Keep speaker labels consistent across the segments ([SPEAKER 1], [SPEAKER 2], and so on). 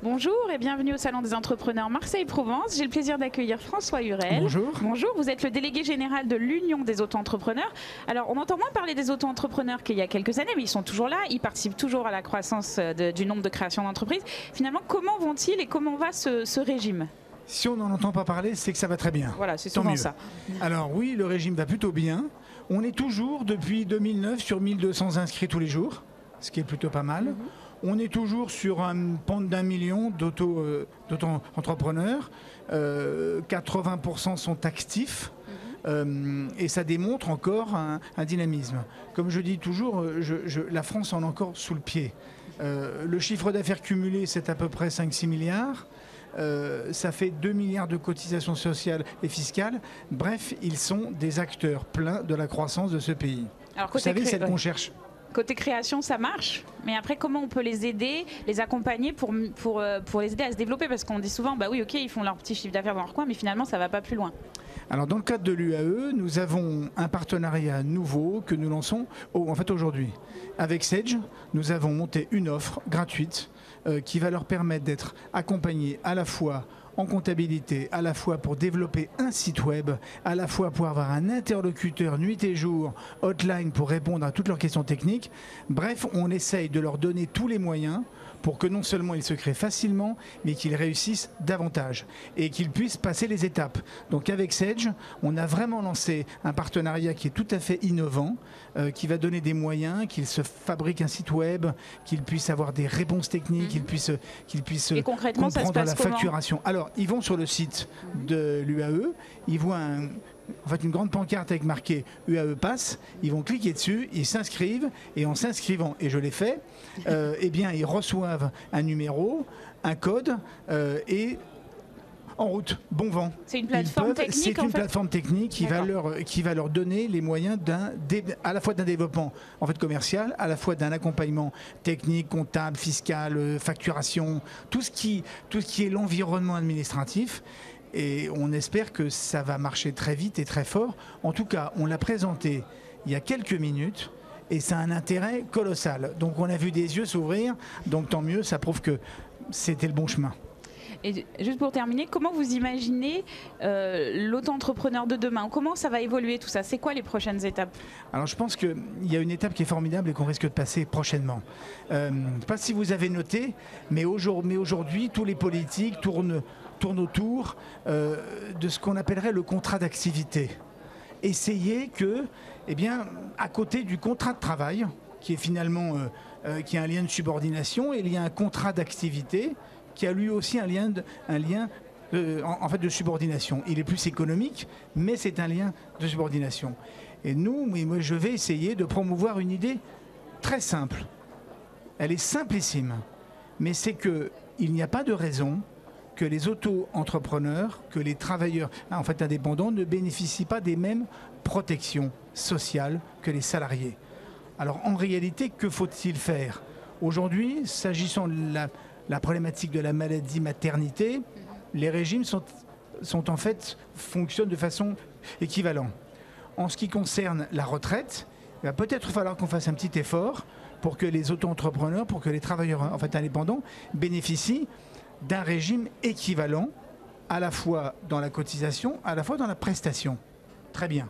[SPEAKER 1] Bonjour et bienvenue au Salon des entrepreneurs Marseille-Provence. J'ai le plaisir d'accueillir François Hurel.
[SPEAKER 2] Bonjour.
[SPEAKER 1] Bonjour, vous êtes le délégué général de l'Union des auto-entrepreneurs. Alors, on entend moins parler des auto-entrepreneurs qu'il y a quelques années, mais ils sont toujours là, ils participent toujours à la croissance du nombre de créations d'entreprises. Finalement, comment vont-ils et comment va ce régime ?
[SPEAKER 2] Si on n'en entend pas parler, c'est que ça va très bien.
[SPEAKER 1] Voilà, c'est
[SPEAKER 2] Tant
[SPEAKER 1] souvent
[SPEAKER 2] mieux.
[SPEAKER 1] ça.
[SPEAKER 2] Alors oui, le régime va plutôt bien. On est toujours, depuis 2009, sur 1200 inscrits tous les jours, ce qui est plutôt pas mal. On est toujours sur un pente d'1 million d'auto-entrepreneurs. 80% sont actifs. Et ça démontre encore un dynamisme. Comme je dis toujours, la France en est encore sous le pied. Le chiffre d'affaires cumulé, c'est à peu près 5-6 milliards. Ça fait 2 milliards de cotisations sociales et fiscales. Bref, ils sont des acteurs pleins de la croissance de ce pays.
[SPEAKER 1] Alors,
[SPEAKER 2] vous savez, c'est ce qu'on cherche.
[SPEAKER 1] Côté création, ça marche, mais après, comment on peut les aider, les accompagner pour les aider à se développer? Parce qu'on dit souvent, bah oui, ok, ils font leur petit chiffre d'affaires dans leur coin, mais finalement, ça ne va pas plus loin.
[SPEAKER 2] Alors, dans le cadre de l'UAE, nous avons un partenariat nouveau que nous lançons aujourd'hui. Avec Sage, nous avons monté une offre gratuite qui va leur permettre d'être accompagnés à la fois en comptabilité, à la fois pour développer un site web, à la fois pour avoir un interlocuteur nuit et jour, hotline pour répondre à toutes leurs questions techniques. Bref, on essaye de leur donner tous les moyens pour que non seulement ils se créent facilement, mais qu'ils réussissent davantage et qu'ils puissent passer les étapes. Donc avec Sage, on a vraiment lancé un partenariat qui est tout à fait innovant, qui va donner des moyens, qu'ils se fabriquent un site web, qu'ils puissent avoir des réponses techniques, qu'ils puissent
[SPEAKER 1] et concrètement,
[SPEAKER 2] comprendre
[SPEAKER 1] ça se passe
[SPEAKER 2] la facturation. Alors, ils vont sur le site de l'UAE, ils voient une grande pancarte avec marqué UAE Pass, ils vont cliquer dessus, ils s'inscrivent et en s'inscrivant, et je l'ai fait, eh bien ils reçoivent un numéro, un code et en route, bon vent.
[SPEAKER 1] C'est une plateforme technique.
[SPEAKER 2] C'est une plateforme technique qui va leur donner les moyens à la fois d'un développement commercial, à la fois d'un accompagnement technique, comptable, fiscal, facturation, tout ce qui est l'environnement administratif. Et on espère que ça va marcher très vite et très fort. En tout cas, on l'a présenté il y a quelques minutes et ça a un intérêt colossal. Donc on a vu des yeux s'ouvrir, donc tant mieux, ça prouve que c'était le bon chemin.
[SPEAKER 1] Et juste pour terminer, comment vous imaginez l'auto-entrepreneur de demain? Comment ça va évoluer tout ça? C'est quoi les prochaines étapes? Alors
[SPEAKER 2] je pense qu'il y a une étape qui est formidable et qu'on risque de passer prochainement. Je ne sais pas si vous avez noté, mais aujourd'hui, tous les politiques tournent autour de ce qu'on appellerait le contrat d'activité. Essayer que, à côté du contrat de travail, qui est finalement qui est un lien de subordination, il y a un contrat d'activité qui a lui aussi un lien de subordination. Il est plus économique, mais c'est un lien de subordination. Et moi, je vais essayer de promouvoir une idée très simple. Elle est simplissime, mais c'est qu'il n'y a pas de raison que les auto-entrepreneurs, que les travailleurs indépendants ne bénéficient pas des mêmes protections sociales que les salariés. Alors en réalité, que faut-il faire? Aujourd'hui, s'agissant de la problématique de la maladie maternité, les régimes fonctionnent de façon équivalente. En ce qui concerne la retraite, il va peut-être falloir qu'on fasse un petit effort pour que les auto-entrepreneurs, pour que les travailleurs indépendants bénéficient d'un régime équivalent, à la fois dans la cotisation, à la fois dans la prestation. Très bien.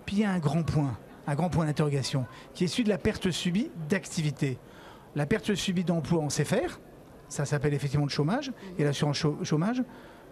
[SPEAKER 2] Puis il y a un grand point d'interrogation, qui est celui de la perte subie d'activité. La perte subie d'emploi, on sait faire. Ça s'appelle effectivement le chômage et l'assurance chômage.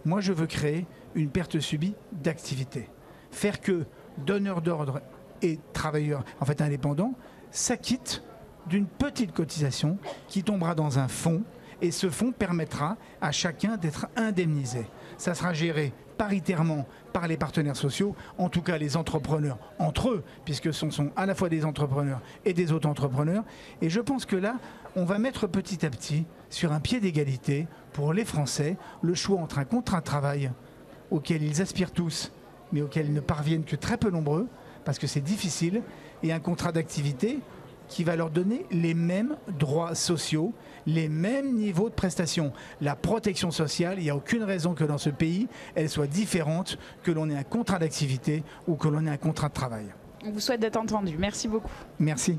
[SPEAKER 2] Moi, je veux créer une perte subie d'activité. Faire que donneurs d'ordre et travailleurs indépendants s'acquittent d'une petite cotisation qui tombera dans un fonds et ce fonds permettra à chacun d'être indemnisé. Ça sera géré paritairement par les partenaires sociaux, en tout cas les entrepreneurs entre eux, puisque ce sont à la fois des entrepreneurs et des auto-entrepreneurs. Et je pense que là, on va mettre petit à petit sur un pied d'égalité pour les Français le choix entre un contrat de travail auquel ils aspirent tous, mais auquel ils ne parviennent que très peu nombreux, parce que c'est difficile, et un contrat d'activité qui va leur donner les mêmes droits sociaux, les mêmes niveaux de prestations. La protection sociale, il n'y a aucune raison que dans ce pays, elle soit différente, que l'on ait un contrat d'activité ou que l'on ait un contrat de travail.
[SPEAKER 1] On vous souhaite d'être entendu. Merci beaucoup.
[SPEAKER 2] Merci.